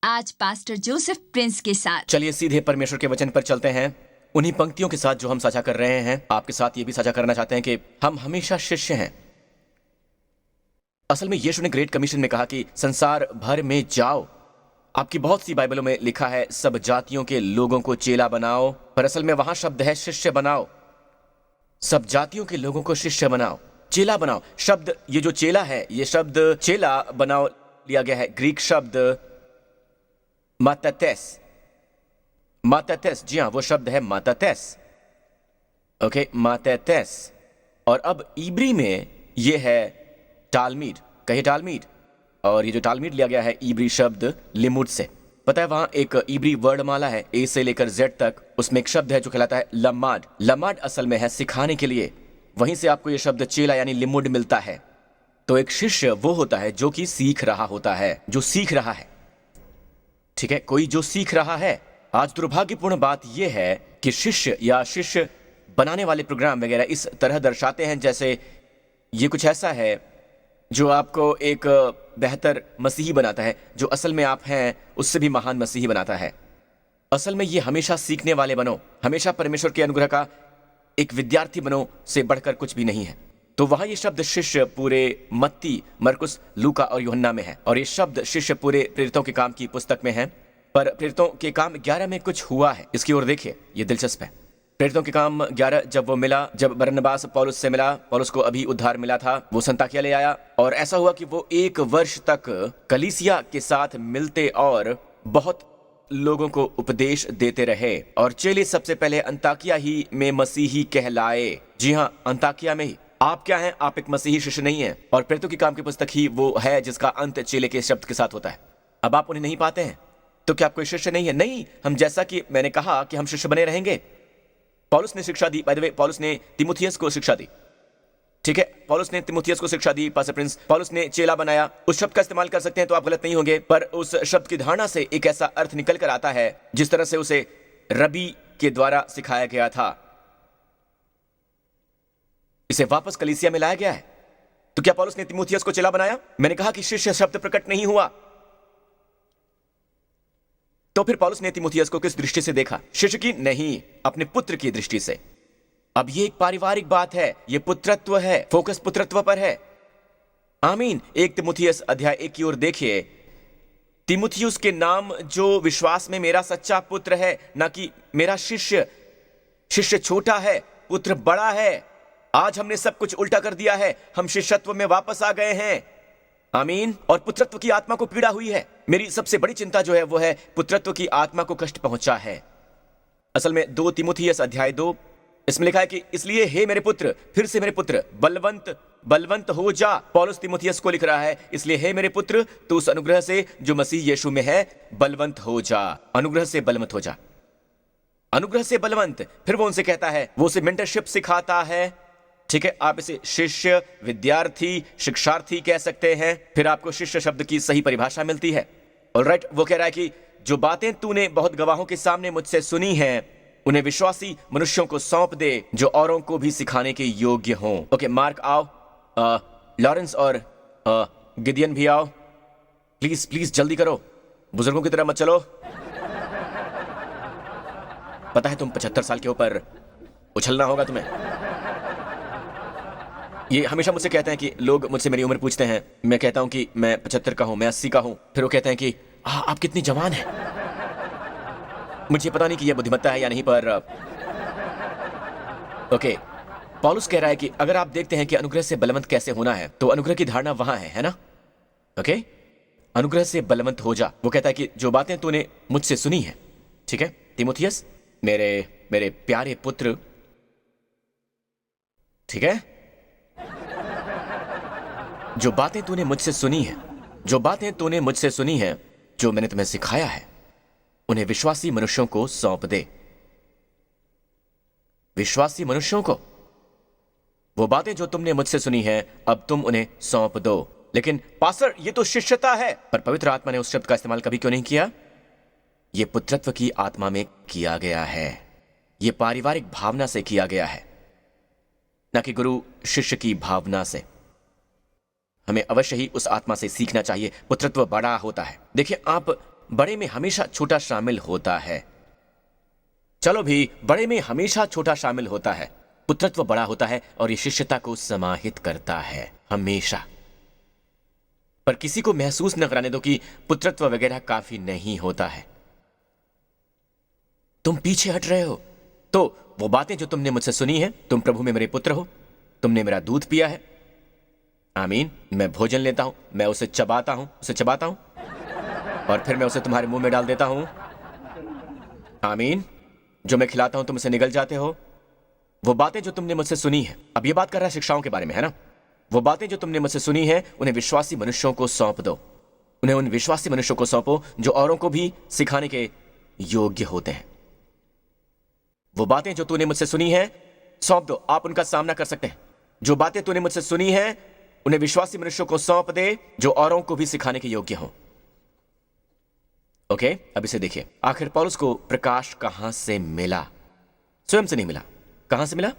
आज pastor Joseph Prince के साथ। चलिए सीधे परमेश्वर के वचन पर चलते हैं, उन्हीं पंक्तियों के साथ जो हम साझा कर रहे हैं। आपके साथ ये भी साझा करना चाहते हैं कि हम हमेशा शिष्य हैं। असल में यीशु ने ग्रेट कमीशन में कहा कि संसार भर में जाओ। आपकी बहुत सी बाइबलों में लिखा है सब जातियों के लोगों को चेला बनाओ, पर असल में वहां शब्द है शिष्य बनाओ। सब जातियों के लोगों को शिष्य बनाओ, चेला बनाओ। शब्द ये जो चेला है, ये शब्द चेला बनाओ लिया गया है ग्रीक शब्द मातातेस। मातातेस, जी हाँ, वो शब्द है मातातेस। ओके, मातातेस। और अब इब्री में ये है टालमीड, कहे टालमीड। और ये जो टालमीड लिया गया है इब्री शब्द लिमुड से। पता है वहां एक इब्री वर्णमाला है, ए से लेकर जेड तक। उसमें एक शब्द है जो कहलाता है लमाड। लमाड असल में है सिखाने के लिए। वहीं से आपको ये शब्द चेला यानी लिमुड मिलता है। तो एक शिष्य वो होता है जो कि सीख रहा होता है, जो सीख रहा है। ठीक है, कोई जो सीख रहा है। आज दुर्भाग्यपूर्ण बात यह है कि शिष्य या शिष्य बनाने वाले प्रोग्राम वगैरह इस तरह दर्शाते हैं जैसे ये कुछ ऐसा है जो आपको एक बेहतर मसीही बनाता है, जो असल में आप हैं उससे भी महान मसीही बनाता है। असल में ये हमेशा सीखने वाले बनो, हमेशा परमेश्वर के अनुग्रह का एक विद्यार्थी बनो से बढ़कर कुछ भी नहीं है। तो वहां ये शब्द शिष्य पूरे मत्ती, मरकुस, लूका और यूहन्ना में है, और ये शब्द शिष्य पूरे प्रेरितों के काम की पुस्तक में है। पर प्रेरितों के काम 11 में कुछ हुआ है, इसकी ओर देखिए, ये दिलचस्प है। प्रेरितों के काम 11 जब वो मिला, जब बरनबास पौलुस से मिला, पौलुस को अभी उद्धार मिला था, वो संताकिया ले आया। और ऐसा हुआ कि वो 1 वर्ष तक कलीसिया के साथ मिलते और बहुत लोगों को उपदेश देते रहे। और चेले सबसे पहले अंताकिया ही में मसीही कहलाए। जी हाँ, अंताकिया में ही। आप क्या हैं? आप एक मसीही शिष्य नहीं हैं। और प्रेरितों की काम की पुस्तक ही वो है जिसका अंत चेले के शब्द के साथ होता है। अब आप उन्हें नहीं पाते हैं तो क्या आप कोई शिष्य नहीं है? नहीं, हम जैसा कि मैंने कहा कि हम शिष्य बने रहेंगे। पौलुस ने शिक्षा दी, बाय द वे, पौलुस ने तिमुथियस को शिक्षा दी। ठीक है, पौलुस ने तिमुथियस को शिक्षा दी, पास्टर प्रिंस। पौलुस ने चेला बनाया। उस शब्द का इस्तेमाल कर सकते हैं तो आप गलत नहीं होंगे, पर उस शब्द की धारणा से एक ऐसा अर्थ निकल कर आता है जिस तरह से उसे रबी के द्वारा सिखाया गया था, इसे वापस कलीसिया में लाया गया है। तो क्या पौलुस ने तिमुथियस को चेला बनाया? मैंने कहा कि शिष्य शब्द प्रकट नहीं हुआ। तो फिर पौलुस ने तिमुथियस को किस दृष्टि से देखा? शिष्य की नहीं, अपने पुत्र की दृष्टि से। अब ये एक पारिवारिक बात है, ये पुत्रत्व है, फोकस पुत्रत्व पर है। आमीन। 1 तिमुथियस अध्याय 1 की ओर देखिए। तिमुथियुस के नाम जो विश्वास में मेरा सच्चा पुत्र है, ना कि मेरा शिष्य। शिष्य छोटा है, पुत्र बड़ा है। आज हमने सब कुछ उल्टा कर दिया है, हम शिष्यत्व में वापस आ गए हैं। आमीन। और पुत्रत्व की आत्मा को पीड़ा हुई है। मेरी सबसे बड़ी चिंता जो है वो है पुत्रत्व की आत्मा को कष्ट पहुंचा है। असल में 2 तिमुथियस अध्याय 2, इसमें लिखा है कि इसलिए हे मेरे पुत्र, फिर से मेरे पुत्र, बलवंत हो जा। पौलुस तिमुथियस को लिख रहा है, इसलिए हे मेरे पुत्र, तू उस अनुग्रह से जो मसीह यीशु में है बलवंत हो जा। अनुग्रह से बलवंत हो जा, अनुग्रह से बलवंत। फिर वो उनसे कहता है, वो उसे मेंटरशिप सिखाता है। ठीक है, आप इसे शिष्य, विद्यार्थी, शिक्षार्थी कह सकते हैं। फिर आपको शिष्य शब्द की सही परिभाषा मिलती है। ऑलराइट, वो कह रहा है कि जो बातें तूने बहुत गवाहों के सामने मुझसे सुनी हैं, उन्हें विश्वासी मनुष्यों को सौंप दे जो औरों को भी सिखाने के योग्य हों। ओके, मार्क आओ, लॉरेंस और गिदियन भी आओ। प्लीज प्लीज जल्दी करो, बुजुर्गों की तरह मत चलो। पता है तुम 75 साल के ऊपर उछलना होगा तुम्हें। ये हमेशा मुझसे कहते हैं कि लोग मुझसे मेरी उम्र पूछते हैं। मैं कहता हूं कि मैं 75 का हूं, मैं 80 का हूं। फिर वो कहते हैं कि आप कितनी जवान हैं। मुझे पता नहीं कि यह बुद्धिमत्ता है या नहीं, पर ओके, पौलुस कह रहा है कि अगर आप देखते हैं कि अनुग्रह से बलवंत कैसे होना है, तो अनुग्रह की धारणा वहां है ना? ओके, अनुग्रह से बलवंत हो जा। वो कहता है कि जो बातें तूने मुझसे सुनी है, ठीक है तिमुथियस, मेरे प्यारे पुत्र, ठीक है, जो बातें तूने मुझसे सुनी है, जो बातें तूने मुझसे सुनी है, जो मैंने तुम्हें सिखाया है, उन्हें विश्वासी मनुष्यों को सौंप दे। विश्वासी मनुष्यों को वो बातें जो तुमने मुझसे सुनी हैं, अब तुम उन्हें सौंप दो। लेकिन पास्टर, ये तो शिष्यता है। पर पवित्र आत्मा ने उस शब्द का इस्तेमाल कभी क्यों नहीं किया? यह पुत्रत्व की आत्मा में किया गया है, यह पारिवारिक भावना से किया गया है, न कि गुरु शिष्य की भावना से। हमें अवश्य ही उस आत्मा से सीखना चाहिए। पुत्रत्व बड़ा होता है। देखिए, आप बड़े में हमेशा छोटा शामिल होता है। चलो भी, बड़े में हमेशा छोटा शामिल होता है। पुत्रत्व बड़ा होता है और ये शिष्यता को समाहित करता है हमेशा। पर किसी को महसूस न कराने दो कि पुत्रत्व वगैरह काफी नहीं होता है। तुम पीछे हट रहे हो। तो वो बातें जो तुमने मुझसे सुनी है, तुम प्रभु में मेरे पुत्र हो, तुमने मेरा दूध पिया है। आमीन। मैं भोजन लेता हूं, मैं उसे चबाता हूं, और फिर मैं उसे तुम्हारे मुंह में डाल देता हूं। आमीन। जो मैं खिलाता हूं तुम उसे निगल जाते हो। वो बातें जो तुमने मुझसे सुनी है, अब ये बात कर रहा है शिक्षाओं के बारे में, है ना? वो बातें जो तुमने मुझसे सुनी है उन्हें विश्वासी मनुष्यों को सौंप दो। उन्हें उन विश्वासी मनुष्यों को सौंपो जो औरों को भी सिखाने के योग्य होते हैं। वो बातें जो तूने मुझसे सुनी है सौंप दो। आप उनका सामना कर सकते हैं। जो बातें तूने मुझसे सुनी है उन्हें विश्वासी मनुष्यों को सौंप दे जो औरों को भी सिखाने के योग्य हो। ओके, अब इसे देखिए। आखिर पौलुस को प्रकाश कहां से मिला? स्वयं से नहीं मिला। कहां से मिला?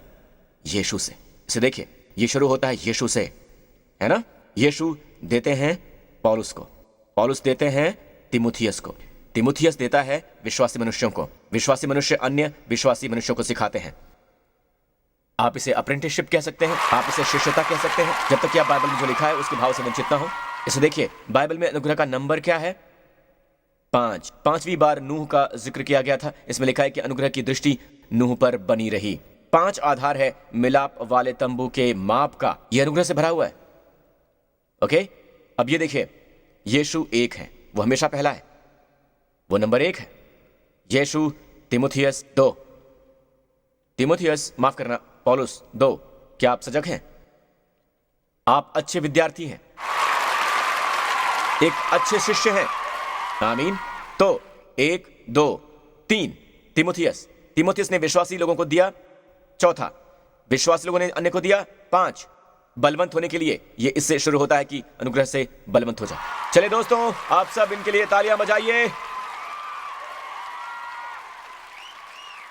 यीशु से। इसे देखिए, ये शुरू होता है यीशु से, है ना? यीशु देते हैं पौलुस को, पौलुस देते हैं तिमुथियस को, तिमुथियस देता है विश्वासी मनुष्यों को, विश्वासी मनुष्य अन्य विश्वासी मनुष्यों को सिखाते हैं। आप इसे अप्रेंटिसशिप कह सकते हैं, आप इसे शिष्यता कह सकते हैं, जब तक कि आप बाइबल में जो लिखा है उसके भाव से वंचित ना हो। इसे देखिए, बाइबल में अनुग्रह का नंबर क्या है? 5। 5वीं बार नूह का जिक्र किया गया था। इसमें लिखा है कि अनुग्रह की दृष्टि नूह पर बनी रही। 5 आधार है मिलाप वाले तंबू के माप का। यह अनुग्रह से भरा हुआ है। ओके, अब ये देखिए, यीशु 1 है, वो हमेशा पहला है, वो नंबर 1 है। यीशु, तिमुथियस 2, तिमुथियस माफ करना, पौलुस 2। क्या आप सजग हैं? आप अच्छे विद्यार्थी हैं, एक अच्छे शिष्य हैं। आमीन। तो 1, 2, 3 तिमुथियस, तिमुथियस ने विश्वासी लोगों को दिया। 4, विश्वासी लोगों ने अन्य को दिया। 5, बलवंत होने के लिए। ये इससे शुरू होता है कि अनुग्रह से बलवंत हो जाए। चलिए दोस्तों, आप सब इनके लिए तालियां बजाइए।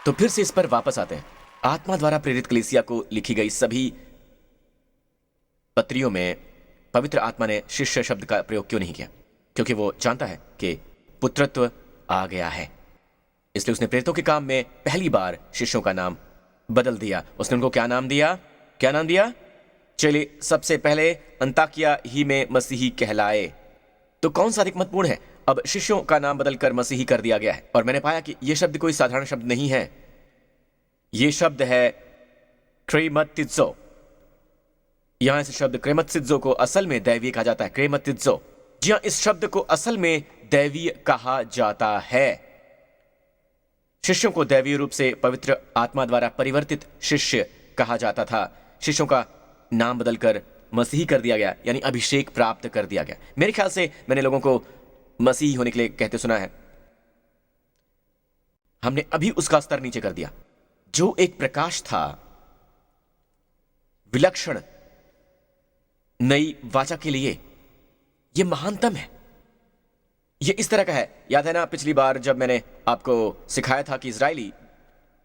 तो फिर से इस पर वापस आते हैं। आत्मा द्वारा प्रेरित कलीसिया को लिखी गई सभी पत्रियों में पवित्र आत्मा ने शिष्य शब्द का प्रयोग क्यों नहीं किया? क्योंकि वो जानता है कि पुत्रत्व आ गया है। इसलिए उसने प्रेरितों के काम में पहली बार शिष्यों का नाम बदल दिया। उसने उनको क्या नाम दिया? क्या नाम दिया? चलिए, सबसे पहले अंताकिया ही में मसीही कहलाए। तो कौन सा अधिक महत्वपूर्ण है? अब शिष्यों का नाम बदलकर मसीही कर दिया गया है। और मैंने पाया कि यह शब्द कोई साधारण शब्द नहीं है। यह शब्द है क्रेमतिज़ो। यहां इस शब्द क्रेमतिज़ो को असल में दैवीय कहा जाता है। क्रेमतिज़ो, जी हां, इस शब्द को असल में दैवीय कहा जाता है। शिष्यों को दैवीय रूप से पवित्र आत्मा द्वारा परिवर्तित शिष्य कहा जाता था। शिष्यों का नाम बदलकर मसीही कर दिया गया, यानी अभिषेक प्राप्त कर दिया गया। मेरे ख्याल से मैंने लोगों को मसीही होने के लिए कहते सुना है। हमने अभी उसका स्तर नीचे कर दिया। जो एक प्रकाश था, विलक्षण नई वाचा के लिए, यह महानतम है। यह इस तरह का है। याद है ना, पिछली बार जब मैंने आपको सिखाया था कि इजरायली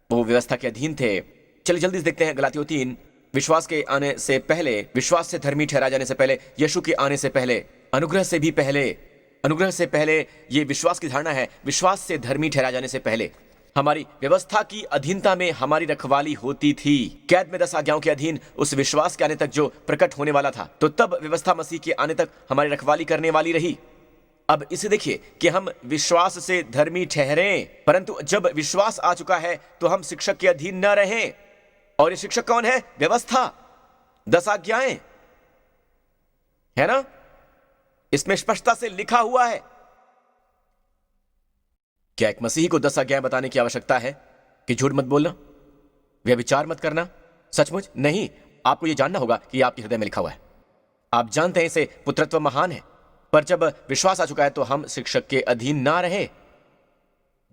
वो व्यवस्था के अधीन थे। चलिए जल्दी से देखते हैं गलातियों 3। विश्वास के आने से पहले, विश्वास से धर्मी ठहरा जाने से पहले, यीशु के आने से पहले, अनुग्रह से भी पहले, अनुग्रह से पहले, यह विश्वास की धारणा है। विश्वास से धर्मी ठहरा जाने से पहले हमारी व्यवस्था की अधीनता में हमारी रखवाली होती थी। कैद में 10 आज्ञाओं के अधीन उस विश्वास के आने तक जो प्रकट होने वाला था। तो तब व्यवस्था मसीह के आने तक हमारी रखवाली करने वाली रही। अब इसे देखिए कि हम विश्वास से धर्मी ठहरे, परंतु जब विश्वास आ चुका है तो हम शिक्षक के अधीन न रहें। और ये शिक्षक कौन है? व्यवस्था, 10 आज्ञाएं, है ना? इसमें स्पष्टता से लिखा हुआ है। क्या एक मसीही को 10 आज्ञाएं बताने की आवश्यकता है कि झूठ मत बोलना, व्यभिचार मत करना? सचमुच नहीं। आपको यह जानना होगा कि आपके हृदय में लिखा हुआ है। आप जानते हैं इसे पुत्रत्व महान है, पर जब विश्वास आ चुका है तो हम शिक्षक के अधीन ना रहे।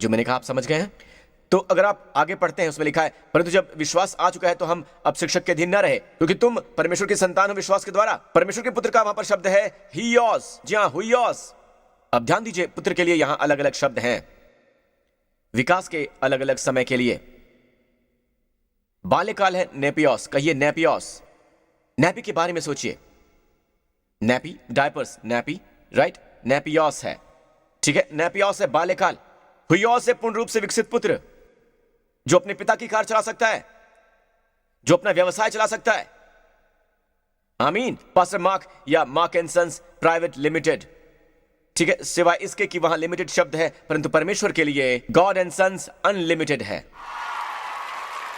जो मैंने कहा आप समझ गए हैं? तो अगर आप आगे पढ़ते हैं, उसमें लिखा है, परंतु जब विश्वास आ चुका है तो हम अब शिक्षक के अधीन ना रहे, क्योंकि तुम परमेश्वर की संतान हो विश्वास के द्वारा। परमेश्वर के पुत्र का वहां पर शब्द है हियोस। जी हां, हुइयोस। अब ध्यान दीजिए, पुत्र के लिए यहां अलग अलग शब्द हैं, विकास के अलग अलग समय के लिए। बाल्यकाल है नेपियोस। कहिए नेपियोस। नैपी के बारे में सोचिए। Nappy, diapers, nappy, right? नेपियोस है, ठीक है, नेपियोस है बाल्यकाल, हुइयोस है पूर्ण रूप से विकसित पुत्र, जो अपने पिता की कार चला सकता है, जो अपना व्यवसाय चला सकता है। आमीन। पास्टर मार्क या Mark and sons private limited, ठीक है, सिवाय इसके कि वहां लिमिटेड शब्द है, परंतु परमेश्वर के लिए गॉड एंड सन्स अनलिमिटेड है।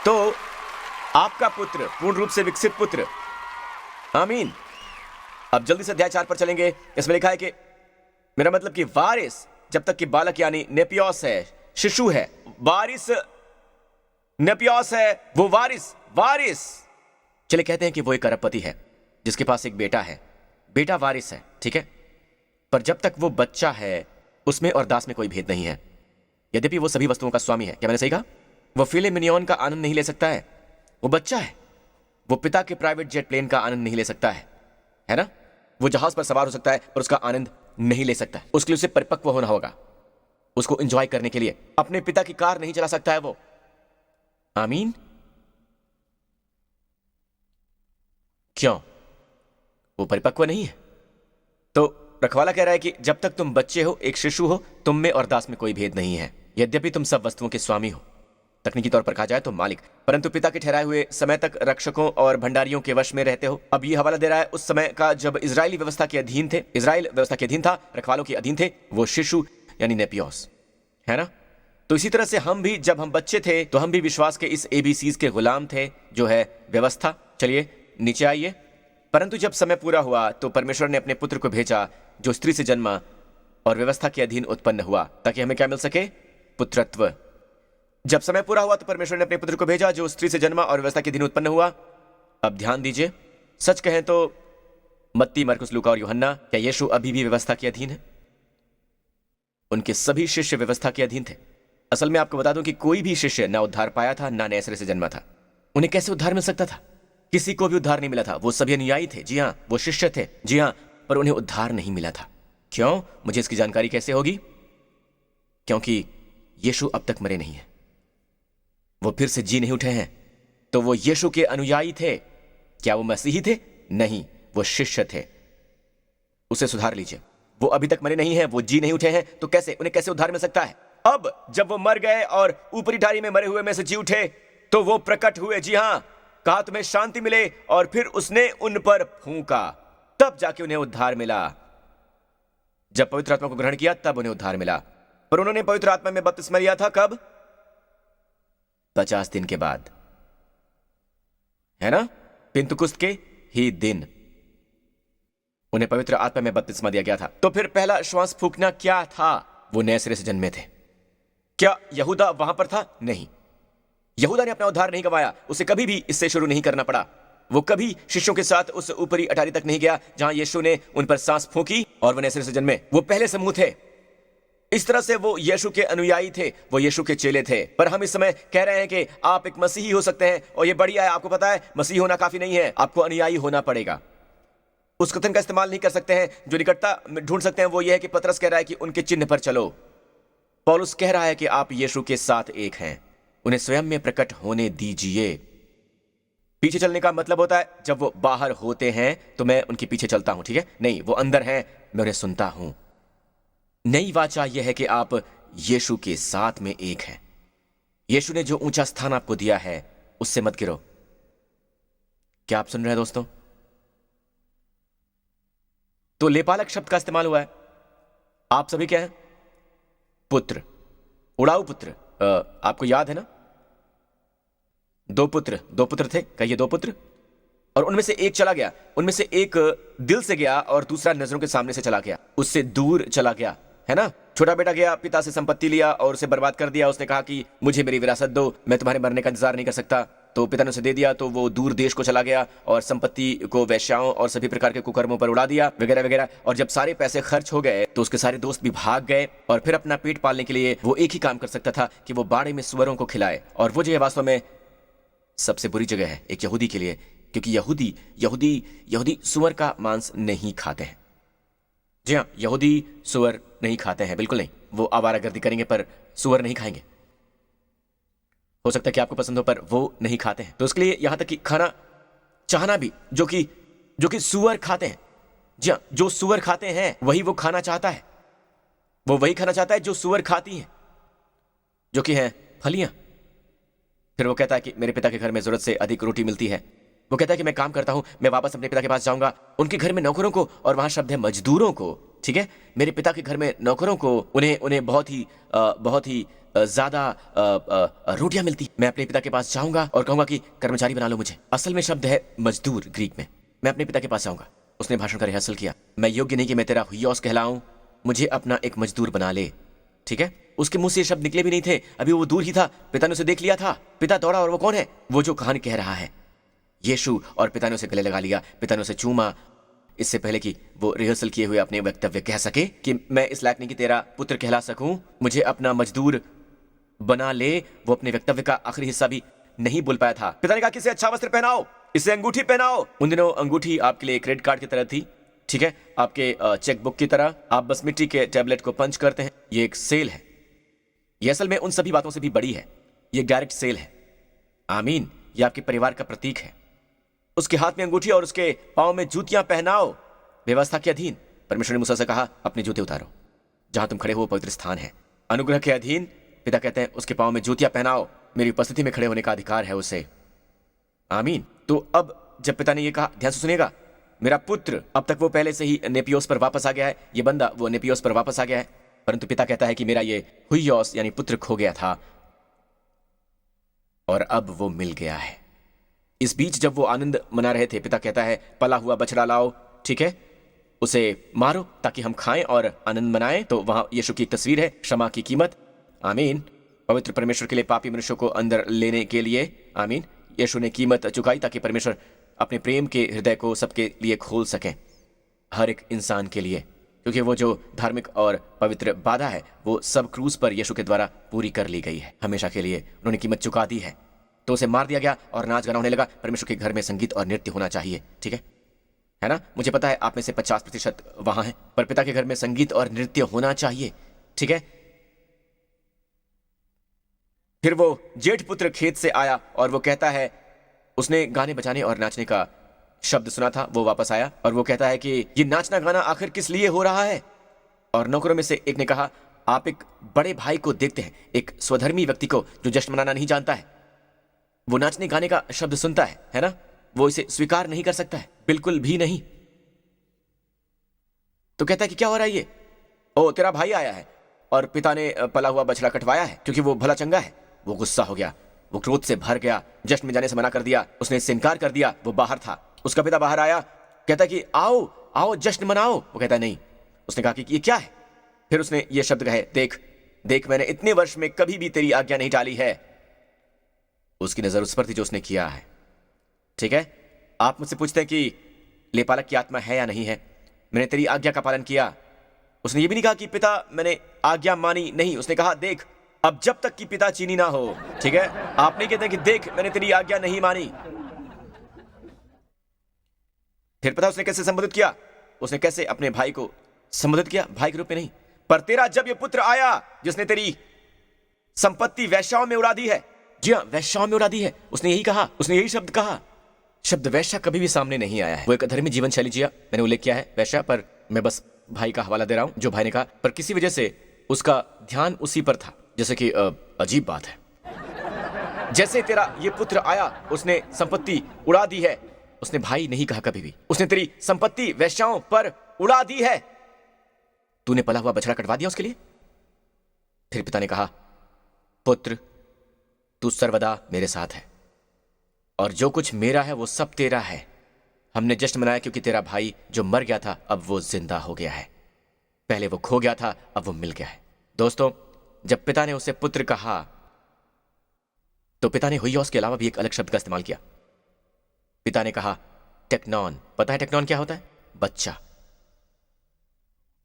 तो आपका पुत्र पूर्ण रूप से विकसित पुत्र। आमीन। अब जल्दी से अध्याय 4 पर चलेंगे। इसमें लिखा है कि मेरा मतलब कि वारिस, जब तक कि बालक यानी नेपियोस है, शिशु है, वारिस नेपियोस है, वो वारिस। चलिए कहते हैं कि वो एक अरबपति है जिसके पास एक बेटा है, बेटा वारिस है, ठीक है, पर जब तक वो बच्चा है उसमें और दास में कोई भेद नहीं है। यद्यपि वो सभी वस्तुओं का स्वामी है। क्या मैंने सही कहा? वो फिले मिनियन का आनंद नहीं ले सकता है, वो बच्चा है। वो पिता के प्राइवेट जेट प्लेन का आनंद नहीं ले सकता है ना? वो जहाज पर सवार हो सकता है पर उसका आनंद नहीं ले सकता है। उसके लिए उसे परिपक्व होना होगा, उसको एंजॉय करने के लिए। अपने पिता की कार नहीं चला सकता है वो। आमीन। क्यों? वो परिपक्व नहीं है। तो रखवाला कह रहा है कि जब तक तुम बच्चे हो, एक शिशु हो, तुम में और दास में कोई भेद नहीं है। यद्यपि तुम सब वस्तुओं के स्वामी हो, तकनीकी तौर पर कहा जाए तो मालिक, परंतु पिता के ठहराए हुए समय तक रक्षकों और भंडारियों के वश में रहते हो। अब ये हवाला दे रहा है उस समय का जब इजरायली व्यवस्था के अधीन थे, इजराइल व्यवस्था के अधीन था, रखवालों के अधीन थे, वो शिशु यानी नेपियोस, है ना? तो इसी तरह से हम भी जब हम बच्चे थे तो हम भी विश्वास के इस एबीसीज के गुलाम थे, जो है व्यवस्था। चलिए नीचे आइए। परंतु जब समय पूरा हुआ तो परमेश्वर ने अपने पुत्र को भेजा जो स्त्री से जन्मा और व्यवस्था के अधीन उत्पन्न हुआ, ताकि हमें क्या मिल सके? पुत्रत्व। जब समय पूरा हुआ तो परमेश्वर ने अपने पुत्र को भेजा जो स्त्री से जन्मा और व्यवस्था के अधीन उत्पन्न हुआ। अब ध्यान दीजिए, सच कहें तो मत्ती, मरकुस, लूका और यूहन्ना, क्या यीशु अभी भी व्यवस्था के अधीन है? उनके सभी शिष्य व्यवस्था के अधीन थे। असल में आपको बता दूं कि कोई भी शिष्य ना उद्धार पाया था, ना नए सिरे से जन्मा था। उन्हें कैसे उद्धार मिल सकता था? किसी को भी उद्धार नहीं मिला था। वो सभी अनुयायी थे, जी हाँ, वो शिष्य थे, जी हाँ, पर उन्हें उद्धार नहीं मिला था। क्यों? मुझे इसकी जानकारी कैसे होगी? क्योंकि यीशु अब तक मरे नहीं है, वो फिर से जी नहीं उठे हैं। तो वो यीशु के अनुयायी थे। क्या वो मसीही थे? नहीं, वो शिष्य थे। उसे सुधार लीजिए। वो अभी तक मरे नहीं हैं, वो जी नहीं उठे हैं, तो कैसे उन्हें कैसे उद्धार मिल सकता है? अब जब वो मर गए और ऊपरी डाली में मरे हुए में से जी उठे तो वो प्रकट हुए, जी हां, कहा तुम्हें शांति मिले, और फिर उसने उन पर फूंका, तब जाके उन्हें उद्धार मिला। जब पवित्र आत्मा को ग्रहण किया तब उन्हें उद्धार मिला। पर उन्होंने पवित्र आत्मा में बपतिस्मा लिया था कब? 50 दिन के बाद, है ना? पिंतुकुस्त के ही दिन उन्हें पवित्र आत्मा में बपतिस्मा दिया गया था। तो फिर पहला श्वास फूंकना क्या था? वो नए सिरे से जन्मे थे। क्या यहूदा वहां पर था? नहीं, यहूदा ने अपना उद्धार नहीं गवाया। उसे कभी भी इससे शुरू नहीं करना पड़ा। वो कभी शिष्यों के साथ उस ऊपरी अटारी तक नहीं गया जहां यीशु ने उन पर सांस फूंकी और वो नए सिरे से जन्मे। वो पहले समूह थे। इस तरह से वो यीशु के अनुयायी थे, वो यीशु के चेले थे। पर हम इस समय कह रहे हैं कि आप एक मसीही हो सकते हैं, और ये बढ़िया है। आपको पता है, मसीही होना काफी नहीं है, आपको अनुयायी होना पड़ेगा। उस कथन का इस्तेमाल नहीं कर सकते हैं जो निकटता ढूंढ सकते हैं। वो ये है कि पतरस कह रहा है कि उनके चिन्ह पर चलो। पौलुस कह रहा है कि आप यीशु के साथ एक हैं, उन्हें स्वयं में प्रकट होने दीजिए। पीछे चलने का मतलब होता है जब वो बाहर होते हैं तो मैं उनके पीछे चलता हूं, ठीक है? नहीं, वो अंदर हैं, मैं उन्हें सुनता हूं। नई वाचा यह है कि आप यीशु के साथ में एक हैं। यीशु ने जो ऊंचा स्थान आपको दिया है उससे मत गिरो। क्या आप सुन रहे हैं दोस्तों? तो लेपालक शब्द का इस्तेमाल हुआ है। आप सभी क्या हैं? पुत्र, उड़ाऊ पुत्र। आपको याद है ना? दो पुत्र थे। कहिए दो पुत्र। और उनमें से एक चला गया, उनमें से एक दिल से गया और दूसरा नजरों के सामने से चला गया, उससे दूर चला गया, है ना? छोटा बेटा गया, पिता से संपत्ति लिया और उसे बर्बाद कर दिया। उसने कहा कि मुझे मेरी विरासत दो, मैं तुम्हारे मरने का इंतजार नहीं कर सकता। तो पिता ने उसे दे दिया, तो वो दूर देश को चला गया और संपत्ति को वेश्याओं और सभी प्रकार के कुकर्मों पर उड़ा दिया, वगैरह वगैरह। और जब सारे पैसे खर्च हो गए तो उसके सारे दोस्त भी भाग गए, और फिर अपना पेट पालने के लिए वो एक ही काम कर सकता था कि वो बाड़े में सुअरों को खिलाए। और वो जगह वास्तव में सबसे बुरी जगह है एक यहूदी के लिए, क्योंकि यहूदी सुअर का मांस नहीं खाते हैं। जी हाँ, यहूदी सुअर नहीं खाते हैं, बिल्कुल नहीं। वो आवारागर्दी करेंगे पर सुअर नहीं खाएंगे। हो सकता है कि आपको पसंद हो, पर वो नहीं खाते हैं। तो उसके लिए यहां तक कि खाना चाहना भी, जो कि सुअर खाते हैं, जी हाँ, जो सुअर खाते हैं वही वो खाना चाहता है। वो वही खाना चाहता है जो सूअर खाती हैं, जो कि हैं फलियां। फिर वो कहता है कि मेरे पिता के घर में जरूरत से अधिक रोटी मिलती है। वो कहता है कि मैं काम करता हूं, मैं वापस अपने पिता के पास जाऊंगा, उनके घर में नौकरों को, और वहां शब्द है मजदूरों को, ठीक है, मेरे पिता के घर में नौकरों को, उन्हें बहुत ही ज्यादा रोटियां मिलती। मैं अपने पिता के पास जाऊंगा और कहूंगा कि कर्मचारी बना लो मुझे। असल में शब्द है मजदूर ग्रीक में। मैं अपने पिता के पास जाऊंगा। उसने भाषण का रिहर्सल किया। मैं योग्य नहीं कि मैं तेरा हुइयोस कहलाऊं, मुझे अपना एक मजदूर बना ले, ठीक है। उसके मुंह से ये शब्द निकले भी नहीं थे, अभी वो दूर ही था, पिता ने उसे देख लिया था। पिता दौड़ा, और वो कौन है? वो जो कहानी कह रहा है, यीशु। और पिता ने उसे गले लगा लिया, पिता ने उसे चूमा, इससे पहले कि वो रिहर्सल किए हुए अपने वक्तव्य कह सके कि मैं इस लायक नहीं कि तेरा पुत्र कहला सकूं, मुझे अपना मजदूर बना ले। वो अपने वक्तव्य का आखिरी हिस्सा भी नहीं बोल पाया था। पिता ने कहा कि इसे अच्छा वस्त्र पहनाओ, इसे अंगूठी पहनाओ। उन दिनों अंगूठी आपके लिए क्रेडिट कार्ड की तरह थी, ठीक है, आपके चेक बुक की तरह। आप बस मिट्टी के टैबलेट को पंच करते हैं। ये एक सेल है, ये असल में उन सभी बातों से भी बड़ी है। ये डायरेक्ट सेल है। आमीन। ये आपके परिवार का प्रतीक है। उसके हाथ में अंगूठी और उसके पांव में जूतियां पहनाओ। व्यवस्था के अधीन परमेश्वर ने मूसा से कहा, अपने जूते उतारो, जहां तुम खड़े हो वो पवित्र स्थान है। अनुग्रह के अधीन पिता कहते हैं, उसके पांव में जूतियां पहनाओ, मेरी उपस्थिति में खड़े होने का अधिकार है उसे। आमीन। तो अब जब पिता ने यह कहा, ध्यान से सुनिएगा, मेरा पुत्र, अब तक वो पहले से ही नेपियोस पर वापस आ गया है, ये बंदा वो नेपियोस पर वापस आ गया है, परंतु पिता कहता है कि मेरा ये हुइयोस यानी पुत्र खो गया था और अब वो मिल गया है। इस बीच जब वो आनंद मना रहे थे, पिता कहता है, पला हुआ बछड़ा लाओ, ठीक है, उसे मारो ताकि हम खाएं और आनंद मनाएं। तो वहां यीशु की एक तस्वीर है, क्षमा की कीमत। आमीन। पवित्र परमेश्वर के लिए पापी मनुष्यों को अंदर लेने के लिए, आमीन, यीशु ने कीमत चुकाई ताकि परमेश्वर अपने प्रेम के हृदय को सबके लिए खोल सकें, हर एक इंसान के लिए, क्योंकि वो जो धार्मिक और पवित्र बाधा है वो सब क्रूस पर यीशु के द्वारा पूरी कर ली गई है। हमेशा के लिए उन्होंने कीमत चुका दी है। तो उसे मार दिया गया और नाच गाना होने लगा। परमेश्वर के घर में संगीत और नृत्य होना चाहिए, ठीक है ना। मुझे पता है आप में से 50% वहां है, पर पिता के घर में संगीत और नृत्य होना चाहिए, ठीक है। फिर वो जेठ पुत्र खेत से आया और वो कहता है, उसने गाने बजाने और नाचने का शब्द सुना था। वो वापस आया और वो कहता है कि ये नाचना गाना आखिर किस लिए हो रहा है। और नौकरों में से एक ने कहा, आप एक बड़े भाई को देखते हैं, एक स्वधर्मी व्यक्ति को जो जश्न मनाना नहीं जानता है। वो नाचने गाने का शब्द सुनता है ना, वो इसे स्वीकार नहीं कर सकता है, बिल्कुल भी नहीं। तो कहता है कि क्या हो रहा है ये? ओ, तेरा भाई आया है और पिता ने पला हुआ बछड़ा कटवाया है क्योंकि वो भला चंगा है। वो गुस्सा हो गया, वो क्रोध से भर गया, जश्न में जाने से मना कर दिया, उसने इससे इनकार कर दिया। वो बाहर था, उसका पिता बाहर आया, कहता कि आओ आओ जश्न मनाओ। वो कहता नहीं। उसने कहा कि ये क्या है? फिर उसने ये शब्द कहे, देख देख, मैंने इतने वर्ष में कभी भी तेरी आज्ञा नहीं टाली है। उसकी नजर उस पर थी जो उसने किया है, ठीक है। आप मुझसे पूछते हैं कि लेपालक की आत्मा है या नहीं है। मैंने तेरी आज्ञा का पालन किया। उसने ये भी नहीं कहा कि पिता मैंने आज्ञा मानी, नहीं, उसने कहा देख, अब जब तक कि पिता चीनी ना हो, ठीक है। आप नहीं कहते कि देख मैंने तेरी आज्ञा नहीं मानी। फिर पता उसने कैसे संबोधित किया? उसने कैसे अपने भाई को संबोधित किया? भाई के रूप में नहीं, पर तेरा जब ये पुत्र आया जिसने तेरी संपत्ति वैश्याओं में उड़ा दी है। जी हाँ, वैश्याओं में उड़ा दी है। उसने यही कहा, उसने यही शब्द कहा। शब्द वैश्या कभी भी सामने नहीं आया है। वो एक अधर्मी जीवन शैली जिया, मैंने उल्लेख किया है वैश्या, पर मैं बस भाई का हवाला दे रहा हूं जो भाई ने कहा, पर किसी वजह से उसका ध्यान उसी पर था। जैसे कि अजीब बात है, जैसे तेरा ये पुत्र आया उसने संपत्ति उड़ा दी है। उसने भाई नहीं कहा कभी भी। उसने तेरी संपत्ति वैश्याओं पर उड़ा दी है। तूने पला हुआ बछड़ा कटवा दिया उसके लिए। फिर पिता ने कहा, पुत्र तू सर्वदा मेरे साथ है और जो कुछ मेरा है वो सब तेरा है। हमने जश्न मनाया क्योंकि तेरा भाई जो मर गया था अब वो जिंदा हो गया है। पहले वो खो गया था, अब वो मिल गया है। दोस्तों, जब पिता ने उसे पुत्र कहा तो पिता ने हुइयोस के अलावा भी एक अलग शब्द का इस्तेमाल किया। पिता ने कहा टेक्नॉन। पता है टेक्नॉन क्या होता है? बच्चा।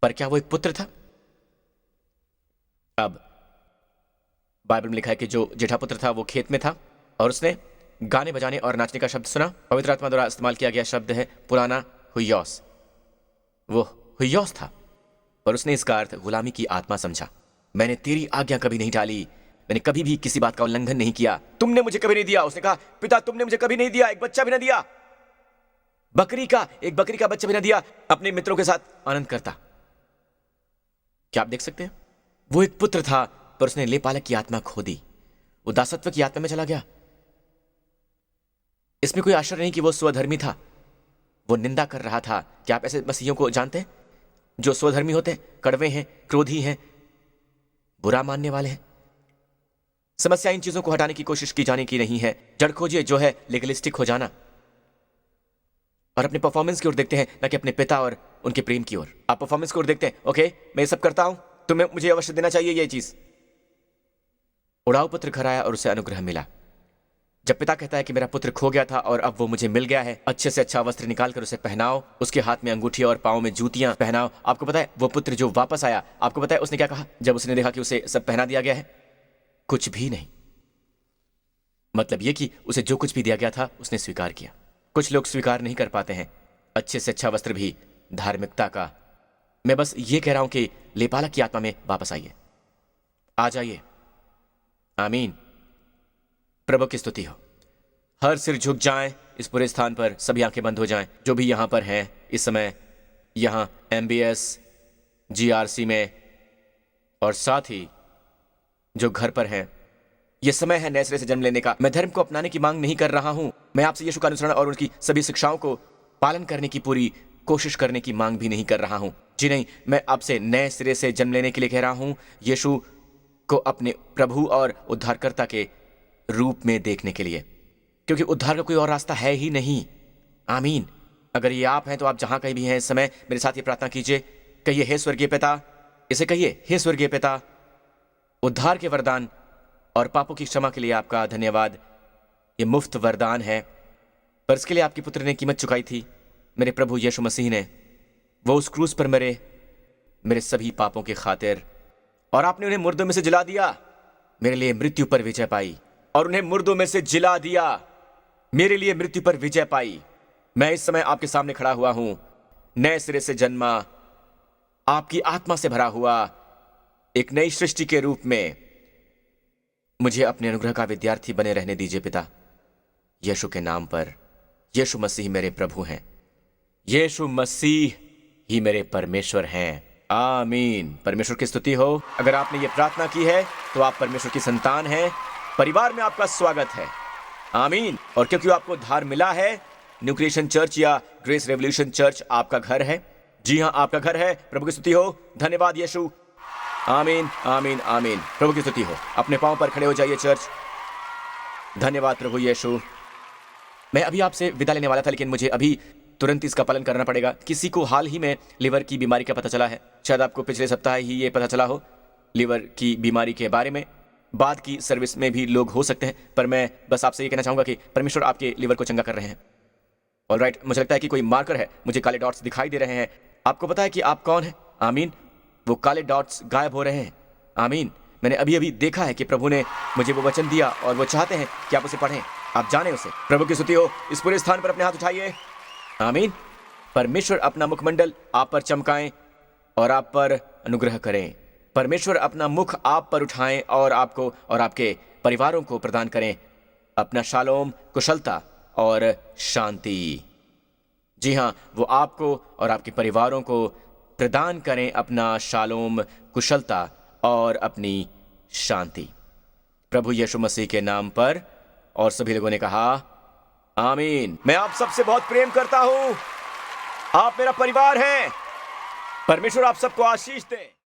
पर क्या वो एक पुत्र था? अब बाइबल में लिखा है कि जो जेठा पुत्र था वो खेत में था और उसने गाने बजाने और नाचने का शब्द सुना। पवित्र आत्मा द्वारा इस्तेमाल किया गया शब्द है पुराना हुइयोस। वो हुइयोस था, पर उसने इसका अर्थ गुलामी की आत्मा समझा। मैंने तेरी आज्ञा कभी नहीं टाली, मैंने कभी भी किसी बात का उल्लंघन नहीं किया। तुमने मुझे कभी नहीं दिया। उसने कहा, पिता तुमने मुझे कभी नहीं दिया, एक बच्चा भी ना दिया, एक बकरी का बच्चा भी ना दिया। अपने मित्रों के साथ आनंद करता। क्या आप देख सकते हैं? वो एक पुत्र था, पर उसने लेपालक की आत्मा खो दी। वो दासत्व की आत्मा में चला गया। इसमें कोई आश्चर्य नहीं कि वो स्वधर्मी था। वो निंदा कर रहा था। क्या आप ऐसे मसीहियों को जानते हैं जो स्वधर्मी होते हैं, कड़वे हैं, क्रोधी हैं, बुरा मानने वाले हैं? समस्या इन चीजों को हटाने की कोशिश की जाने की नहीं है। जड़ खोजिए जो है लीगलिस्टिक हो जाना, और अपने परफॉर्मेंस की ओर देखते हैं, ना कि अपने पिता और उनके प्रेम की ओर। आप परफॉर्मेंस की ओर देखते हैं, ओके मैं ये सब करता हूं, तुम्हें मुझे अवश्य देना चाहिए ये चीज। उड़ाऊ पुत्र घर आया और उसे अनुग्रह मिला। जब पिता कहता है कि मेरा पुत्र खो गया था और अब वो मुझे मिल गया है, अच्छे से अच्छा वस्त्र निकालकर उसे पहनाओ, उसके हाथ में अंगूठी और पांव में जूतियां पहनाओ। आपको पता है वो पुत्र जो वापस आया, आपको पता है उसने क्या कहा जब उसने देखा कि उसे सब पहना दिया गया है? कुछ भी नहीं। मतलब ये कि उसे जो कुछ भी दिया गया था उसने स्वीकार किया। कुछ लोग स्वीकार नहीं कर पाते हैं अच्छे से अच्छा वस्त्र भी धार्मिकता का। मैं बस ये कह रहा हूं कि लेपालक की आत्मा में वापस आइए, आ जाइए। आमीन। प्रभु की स्तुति हो। हर सिर झुक जाए इस पूरे स्थान पर, सभी आंखें बंद हो जाएं जो भी यहां पर हैं इस समय, यहां MBS GRC में, और साथ ही जो घर पर हैं। यह समय है नए सिरे से जन्म लेने का। मैं धर्म को अपनाने की मांग नहीं कर रहा हूं। मैं आपसे यीशु का अनुसरण और उनकी सभी शिक्षाओं को पालन करने की पूरी कोशिश करने की मांग भी नहीं कर रहा हूं। जी नहीं, मैं आपसे नए सिरे से जन्म लेने के लिए कह रहा हूं, यीशु को अपने प्रभु और उद्धारकर्ता के रूप में देखने के लिए, क्योंकि उद्धार का कोई और रास्ता है ही नहीं। आमीन। अगर ये आप हैं तो आप जहां कहीं भी हैं इस समय मेरे साथ ये प्रार्थना कीजिए। कहिए, हे स्वर्गीय पिता, इसे कहिए, हे स्वर्गीय पिता, उद्धार के वरदान और पापों की क्षमा के लिए आपका धन्यवाद। ये मुफ्त वरदान है, पर इसके लिए आपके पुत्र ने कीमत चुकाई थी। मेरे प्रभु यीशु मसीह ने, वो उस क्रूस पर मरे मेरे सभी पापों के खातिर, और आपने उन्हें मुर्दों में से जिला दिया। मेरे लिए मृत्यु पर विजय पाई, और उन्हें मुर्दों में से जिला दिया, मेरे लिए मृत्यु पर विजय पाई। मैं इस समय आपके सामने खड़ा हुआ हूं, नए सिरे से जन्मा, आपकी आत्मा से भरा हुआ, एक नई सृष्टि के रूप में। मुझे अपने अनुग्रह का विद्यार्थी बने रहने दीजिए पिता, यीशु के नाम पर। यीशु मसीह मेरे प्रभु हैं, यीशु मसीह ही मेरे परमेश्वर हैं। आमीन। परमेश्वर की स्तुति हो। अगर आपने ये प्रार्थना की है तो आप परमेश्वर की संतान हैं। परिवार में आपका स्वागत है। आमीन। और क्योंकि आपको उद्धार मिला है, न्यू क्रिएशन चर्च या ग्रेस रेवोल्यूशन चर्च आपका घर है। जी हां, आपका घर है। प्रभु की स्तुति हो। धन्यवाद यीशु। आमीन, आमीन, आमीन। प्रभु की स्तुति हो। अपने पांव पर खड़े हो जाइए चर्च। धन्यवाद प्रभु यीशु। मैं अभी आपसे विदा लेने वाला था, लेकिन मुझे अभी तुरंत इसका पालन करना पड़ेगा। किसी को हाल ही में लिवर की बीमारी का पता चला है। शायद आपको पिछले सप्ताह ही ये पता चला हो लिवर की बीमारी के बारे में। बाद की सर्विस में भी लोग हो सकते हैं, पर मैं बस आपसे ये कहना चाहूंगा कि परमेश्वर आपके लिवर को चंगा कर रहे हैं। ऑलराइट, मुझे लगता है कि कोई मार्कर है। मुझे काले डॉट्स दिखाई दे रहे हैं। आपको पता है कि आप कौन हैं? आमीन। वो काले डॉट्स गायब हो रहे हैं। आमीन। मैंने अभी अभी देखा है कि प्रभु ने मुझे वो वचन दिया और वो चाहते हैं कि आप उसे पढ़ें, आप जाने उसे। प्रभु की स्तुति हो। इस पूरे स्थान पर अपने हाथ उठाइए। आमीन। परमेश्वर अपना मुखमंडल आप पर चमकाएं और आप पर अनुग्रह करें। परमेश्वर अपना मुख आप पर उठाएं और आपको और आपके परिवारों को प्रदान करें अपना शालोम, कुशलता और शांति। जी हां, वो आपको और आपके परिवारों को प्रदान करें अपना शालोम, कुशलता और अपनी शांति, प्रभु यीशु मसीह के नाम पर। और सभी लोगों ने कहा आमीन। मैं आप सबसे बहुत प्रेम करता हूं। आप मेरा परिवार हैं। परमेश्वर आप सबको आशीष दे।